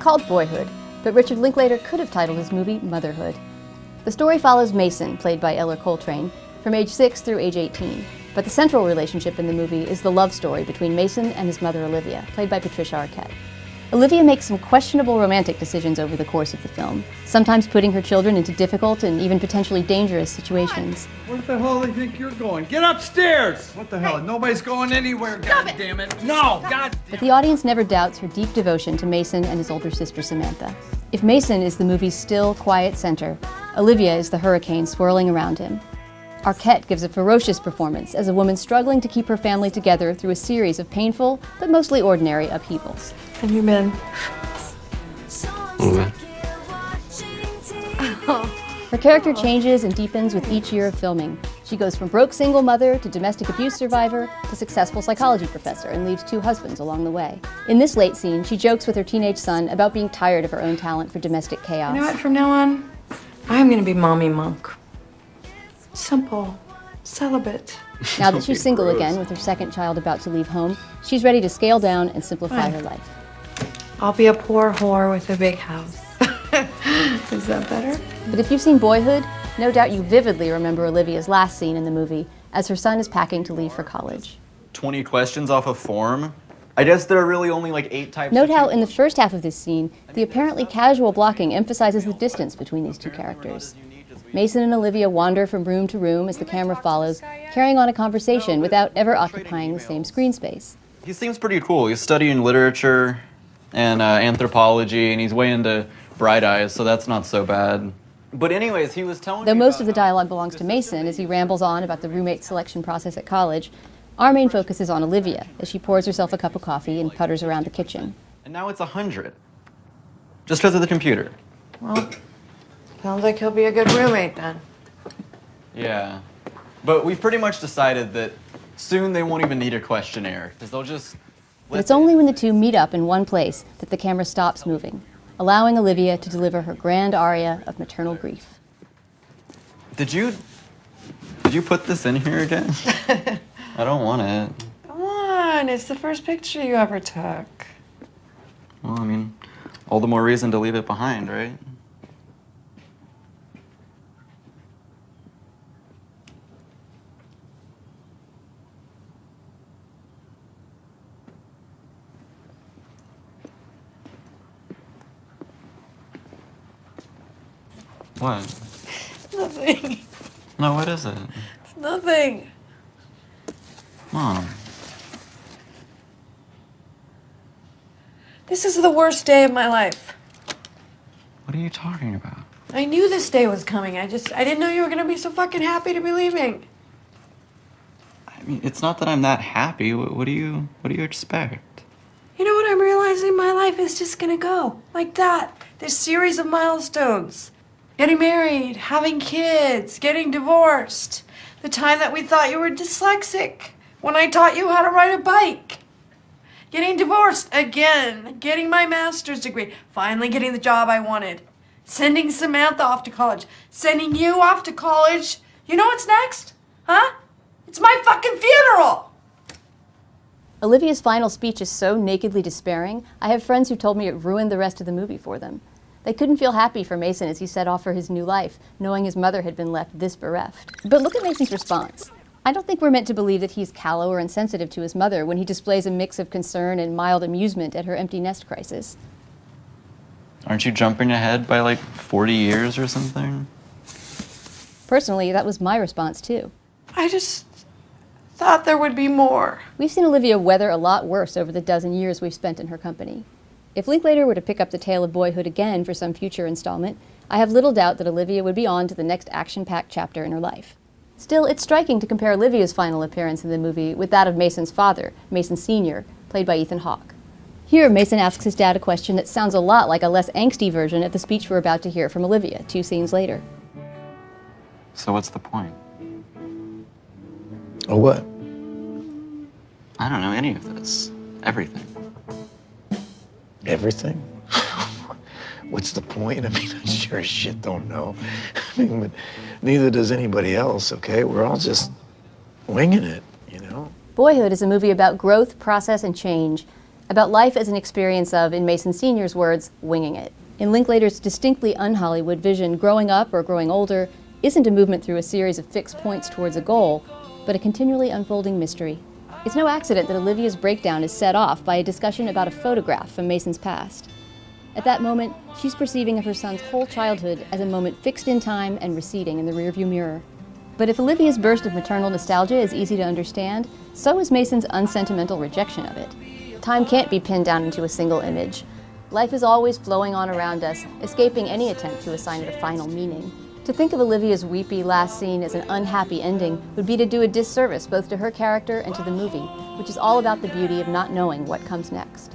called Boyhood, but Richard Linklater could have titled his movie Motherhood. The story follows Mason, played by Eller Coltrane, from age 6 through age 18. But the central relationship in the movie is the love story between Mason and his mother Olivia, played by Patricia Arquette. Olivia makes some questionable romantic decisions over the course of the film, sometimes putting her children into difficult and even potentially dangerous situations. Where the hell do you think you're going? Get upstairs! What the hell? Nobody's going anywhere, God damn it! No, God damn it! But the audience never doubts her deep devotion to Mason and his older sister Samantha. If Mason is the movie's still, quiet center, Olivia is the hurricane swirling around him. Arquette gives a ferocious performance as a woman struggling to keep her family together through a series of painful, but mostly ordinary upheavals. Have you been? Her character changes and deepens with each year of filming. She goes from broke single mother to domestic abuse survivor to successful psychology professor and leaves 2 husbands along the way. In this late scene, she jokes with her teenage son about being tired of her own talent for domestic chaos. You know what, from now on, I'm gonna be mommy monk. Simple, celibate. Now that she's single again with her second child about to leave home, she's ready to scale down and simplify her life. I'll be a poor whore with a big house. Is that better? But if you've seen Boyhood, no doubt you vividly remember Olivia's last scene in the movie as her son is packing to leave for college. 20 questions off a form? I guess there are really only like 8 types. Note how in the first half of this scene, the apparently casual blocking emphasizes the distance between these 2 characters. Mason and Olivia wander from room to room as the camera follows, carrying on a conversation without ever occupying the same screen space. He seems pretty cool. He's studying literature and anthropology, and he's way into Bright Eyes, so that's not so bad. But anyways, he was telling me Though most of the dialogue belongs to Mason as he rambles on about the roommate selection process at college, our main focus is on Olivia as she pours herself a cup of coffee and putters around the kitchen. And now it's 100. Just because of the computer. Well, sounds like he'll be a good roommate then. Yeah. But we've pretty much decided that soon they won't even need a questionnaire, because they'll just... But it's only when the 2 meet up in one place that the camera stops moving, allowing Olivia to deliver her grand aria of maternal grief. Did you put this in here again? I don't want it. Come on, it's the first picture you ever took. Well, I mean, all the more reason to leave it behind, right? What? Nothing. No, what is it? It's nothing. Mom. This is the worst day of my life. What are you talking about? I knew this day was coming. I didn't know you were gonna be so fucking happy to be leaving. I mean, it's not that I'm that happy. What do you expect? You know what I'm realizing? My life is just gonna go like that. This series of milestones. Getting married, having kids, getting divorced. The time that we thought you were dyslexic, when I taught you how to ride a bike. Getting divorced again, getting my master's degree, finally getting the job I wanted. Sending Samantha off to college, sending you off to college. You know what's next? Huh? It's my fucking funeral! Olivia's final speech is so nakedly despairing, I have friends who told me it ruined the rest of the movie for them. They couldn't feel happy for Mason as he set off for his new life, knowing his mother had been left this bereft. But look at Mason's response. I don't think we're meant to believe that he's callow or insensitive to his mother when he displays a mix of concern and mild amusement at her empty nest crisis. Aren't you jumping ahead by like 40 years or something? Personally, that was my response too. I just thought there would be more. We've seen Olivia weather a lot worse over the dozen years we've spent in her company. If Linklater were to pick up the tale of Boyhood again for some future installment, I have little doubt that Olivia would be on to the next action-packed chapter in her life. Still, it's striking to compare Olivia's final appearance in the movie with that of Mason's father, Mason Sr., played by Ethan Hawke. Here, Mason asks his dad a question that sounds a lot like a less angsty version of the speech we're about to hear from Olivia 2 scenes later. So what's the point? Oh, what? I don't know any of this. Everything. Everything? What's the point? I mean, I sure as shit don't know. I mean, but neither does anybody else, okay? We're all just winging it, you know? Boyhood is a movie about growth, process, and change, about life as an experience of, in Mason Sr.'s words, winging it. In Linklater's distinctly un-Hollywood vision, growing up or growing older isn't a movement through a series of fixed points towards a goal, but a continually unfolding mystery. It's no accident that Olivia's breakdown is set off by a discussion about a photograph from Mason's past. At that moment, she's perceiving of her son's whole childhood as a moment fixed in time and receding in the rearview mirror. But if Olivia's burst of maternal nostalgia is easy to understand, so is Mason's unsentimental rejection of it. Time can't be pinned down into a single image. Life is always flowing on around us, escaping any attempt to assign it a final meaning. To think of Olivia's weepy last scene as an unhappy ending would be to do a disservice both to her character and to the movie, which is all about the beauty of not knowing what comes next.